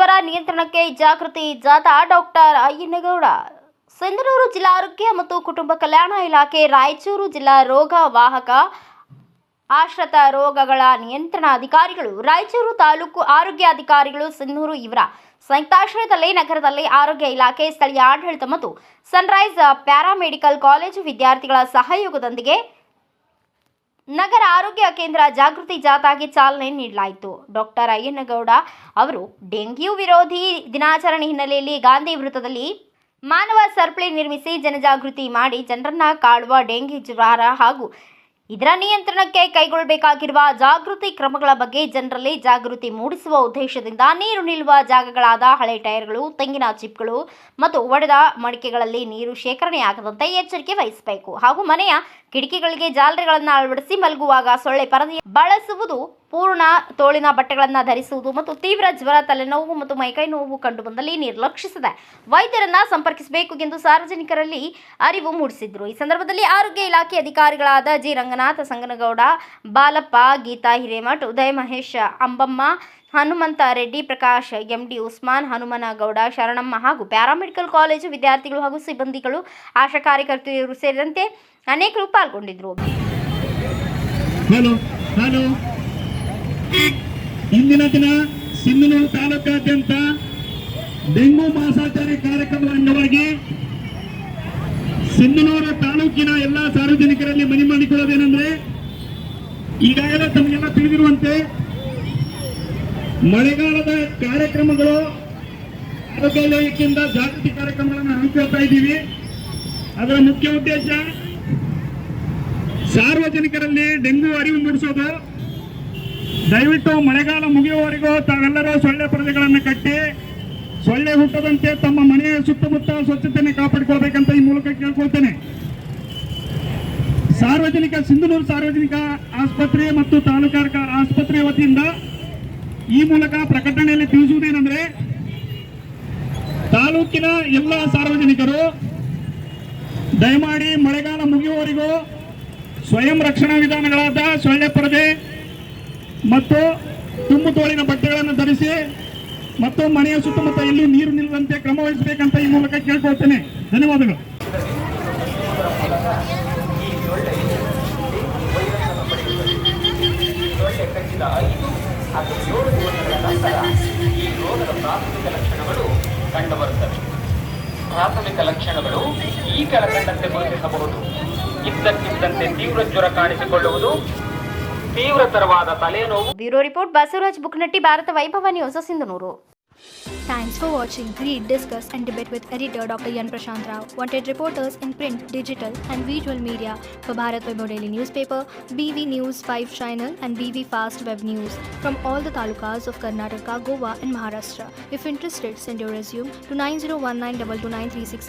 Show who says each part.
Speaker 1: ಜ್ವರ ನಿಯಂತ್ರಣಕ್ಕೆ ಜಾಗೃತಿ ಜಾಥಾ ಡಾಕ್ಟರ್ ಅಯ್ಯನಗೌಡ. ಸಿಂಧನೂರು ಜಿಲ್ಲಾ ಆರೋಗ್ಯ ಮತ್ತು ಕುಟುಂಬ ಕಲ್ಯಾಣ ಇಲಾಖೆ, ರಾಯಚೂರು ಜಿಲ್ಲಾ ರೋಗ ವಾಹಕ ಆಶ್ರಿತ ರೋಗಗಳ ನಿಯಂತ್ರಣ ಅಧಿಕಾರಿಗಳು, ರಾಯಚೂರು ತಾಲೂಕು ಆರೋಗ್ಯ ಅಧಿಕಾರಿಗಳು, ಸಿಂಧನೂರು ಇವರ ಸಂಯುಕ್ತಾಶ್ರಯದಲ್ಲಿ ನಗರದಲ್ಲಿ ಆರೋಗ್ಯ ಇಲಾಖೆ, ಸ್ಥಳೀಯ ಆಡಳಿತ ಮತ್ತು ಸನ್ರೈಸ್ ಪ್ಯಾರಾಮೆಡಿಕಲ್ ಕಾಲೇಜು ವಿದ್ಯಾರ್ಥಿಗಳ ಸಹಯೋಗದೊಂದಿಗೆ ನಗರ ಆರೋಗ್ಯ ಕೇಂದ್ರ ಜಾಗೃತಿ ಜಾಥಾಗೆ ಚಾಲನೆ ನೀಡಲಾಯಿತು. ಡಾಕ್ಟರ್ ಅಯ್ಯನಗೌಡ ಅವರು ಡೆಂಗ್ಯೂ ವಿರೋಧಿ ದಿನಾಚರಣೆ ಹಿನ್ನೆಲೆಯಲ್ಲಿ ಗಾಂಧಿ ವೃತ್ತದಲ್ಲಿ ಮಾನವ ಸರಪಳಿ ನಿರ್ಮಿಸಿ ಜನಜಾಗೃತಿ ಮಾಡಿ ಜನರನ್ನ ಕಾಡುವ ಡೆಂಗ್ಯೂ ಜ್ವರ ಹಾಗೂ ಇದರ ನಿಯಂತ್ರಣಕ್ಕೆ ಕೈಗೊಳ್ಳಬೇಕಾಗಿರುವ ಜಾಗೃತಿ ಕ್ರಮಗಳ ಬಗ್ಗೆ ಜನರಲ್ಲಿ ಜಾಗೃತಿ ಮೂಡಿಸುವ ಉದ್ದೇಶದಿಂದ ನೀರು ನಿಲ್ಲುವ ಜಾಗಗಳಾದ ಹಳೆ ಟೈರ್ಗಳು, ತೆಂಗಿನ ಚಿಪ್ಗಳು ಮತ್ತು ಒಡೆದ ಮಡಿಕೆಗಳಲ್ಲಿ ನೀರು ಶೇಖರಣೆಯಾಗದಂತೆ ಎಚ್ಚರಿಕೆ ವಹಿಸಬೇಕು ಹಾಗೂ ಮನೆಯ ಕಿಟಕಿಗಳಿಗೆ ಜಾಲರಿಗಳನ್ನು ಅಳವಡಿಸಿ ಮಲಗುವಾಗ ಸೊಳ್ಳೆ ಪರದೆ ಬಳಸುವುದು, ಪೂರ್ಣ ತೋಳಿನ ಬಟ್ಟೆಗಳನ್ನು ಧರಿಸುವುದು ಮತ್ತು ತೀವ್ರ ಜ್ವರ, ತಲೆನೋವು ಮತ್ತು ಮೈಕೈ ನೋವು ಕಂಡುಬಂದಲ್ಲಿ ನಿರ್ಲಕ್ಷಿಸದೆ ವೈದ್ಯರನ್ನ ಸಂಪರ್ಕಿಸಬೇಕು ಎಂದು ಸಾರ್ವಜನಿಕರಲ್ಲಿ ಅರಿವು ಮೂಡಿಸಿದರು. ಈ ಸಂದರ್ಭದಲ್ಲಿ ಆರೋಗ್ಯ ಇಲಾಖೆ ಅಧಿಕಾರಿಗಳಾದ ಜಿ. ರಂಗನಾಥ ಸಂಗನಗೌಡ, ಬಾಲಪ್ಪ, ಗೀತಾ ಹಿರೇಮಠ್, ಉದಯ ಮಹೇಶ್, ಅಂಬಮ್ಮ, ಹನುಮಂತ ರೆಡ್ಡಿ, ಪ್ರಕಾಶ್, ಎಂಡಿ, ಉಸ್ಮಾನ್, ಹನುಮನಗೌಡ, ಶರಣಮ್ಮ ಹಾಗೂ ಪ್ಯಾರಾಮೆಡಿಕಲ್ ಕಾಲೇಜು ವಿದ್ಯಾರ್ಥಿಗಳು ಹಾಗೂ ಸಿಬ್ಬಂದಿಗಳು, ಆಶಾ ಕಾರ್ಯಕರ್ತೆಯರು ಸೇರಿದಂತೆ ಅನೇಕರು ಪಾಲ್ಗೊಂಡಿದ್ದರು.
Speaker 2: ಇಂದಿನ ದಿನ ಸಿಂಧನೂರು ತಾಲೂಕಾದ್ಯಂತ ಡೆಂಗು ಮಾಸಾಚಾರಿ ಕಾರ್ಯಕ್ರಮದ ಅಂಗವಾಗಿ ಸಿಂಧನೂರು ತಾಲೂಕಿನ ಎಲ್ಲ ಸಾರ್ವಜನಿಕರಲ್ಲಿ ಮನವಿ ಮಾಡಿಕೊಳ್ಳೋದೇನೆಂದ್ರೆ, ಈಗಾಗಲೇ ತಮಗೆಲ್ಲ ತಿಳಿದಿರುವಂತೆ ಮಳೆಗಾಲದ ಕಾರ್ಯಕ್ರಮಗಳು ಆರೋಗ್ಯ ಇಲಾಖೆಯಿಂದ ಜಾಗೃತಿ ಕಾರ್ಯಕ್ರಮಗಳನ್ನು ಹಮ್ಮಿಕೊಳ್ತಾ ಇದ್ದೀವಿ. ಅದರ ಮುಖ್ಯ ಉದ್ದೇಶ ಸಾರ್ವಜನಿಕರಲ್ಲಿ ಡೆಂಗು ಅರಿವು ಮೂಡಿಸೋದು. ದಯವಿಟ್ಟು ಮಳೆಗಾಲ ಮುಗಿಯುವವರೆಗೂ ತಾವೆಲ್ಲರೂ ಸೊಳ್ಳೆ ಪರದೆಗಳನ್ನು ಕಟ್ಟಿ ಸೊಳ್ಳೆ ಹುಟ್ಟದಂತೆ ತಮ್ಮ ಮನೆಯ ಸುತ್ತಮುತ್ತ ಸ್ವಚ್ಛತೆಯನ್ನು ಕಾಪಾಡಿಕೊಳ್ಬೇಕಂತ ಈ ಮೂಲಕ ಕೇಳ್ಕೊಳ್ತೇನೆ. ಸಿಂಧನೂರು ಸಾರ್ವಜನಿಕ ಆಸ್ಪತ್ರೆ ಮತ್ತು ತಾಲೂಕಾ ಆಸ್ಪತ್ರೆ ವತಿಯಿಂದ ಈ ಮೂಲಕ ಪ್ರಕಟಣೆಯಲ್ಲಿ ತಿಳಿಸುವುದೇನೆಂದ್ರೆ, ತಾಲೂಕಿನ ಎಲ್ಲ ಸಾರ್ವಜನಿಕರು ದಯಮಾಡಿ ಮಳೆಗಾಲ ಮುಗಿಯುವವರೆಗೂ ಸ್ವಯಂ ರಕ್ಷಣಾ ವಿಧಾನಗಳಾದ ಸೊಳ್ಳೆ ಪರದೆ ಮತ್ತು ತುಂಬು ತೋಳಿನ ಬಟ್ಟೆಗಳನ್ನು ಧರಿಸಿ ಮತ್ತು ಮನೆಯ ಸುತ್ತಮುತ್ತ ಎಲ್ಲೂ ನೀರು ನಿಲ್ಲದಂತೆ ಕ್ರಮ ವಹಿಸಬೇಕಂತ ಈ ಮೂಲಕ ಕೇಳ್ಕೊಳ್ತೇನೆ. ಧನ್ಯವಾದಗಳು.
Speaker 3: ಪ್ರಾಥಮಿಕ ಲಕ್ಷಣಗಳು ಈ ಕೆಳಕಂಡಂತೆ ಗುರುತಿಸಬಹುದು. ಇದ್ದಕ್ಕಿದ್ದಂತೆ ತೀವ್ರ ಜ್ವರ ಕಾಣಿಸಿಕೊಳ್ಳುವುದು, ತೀವ್ರತರವಾದ ತಲೆನೋವು.
Speaker 1: ಬ್ಯೂರೋ ರಿಪೋರ್ಟ್, ಬಸವರಾಜ್ ಬುಕ್ನಟ್ಟಿ, ಭಾರತ ವೈಭವ news, Sindhanur.
Speaker 4: Thanks for watching. Read, discuss and debate with editor Dr. Yan Prashant Rao. Wanted reporters in print, digital and visual media for Bharat Vaibhav Daily Newspaper, BV News 5 Channel and BV Fast Web News from all the talukas of Karnataka, Goa and Maharashtra. If interested, send your resume to 9019229369.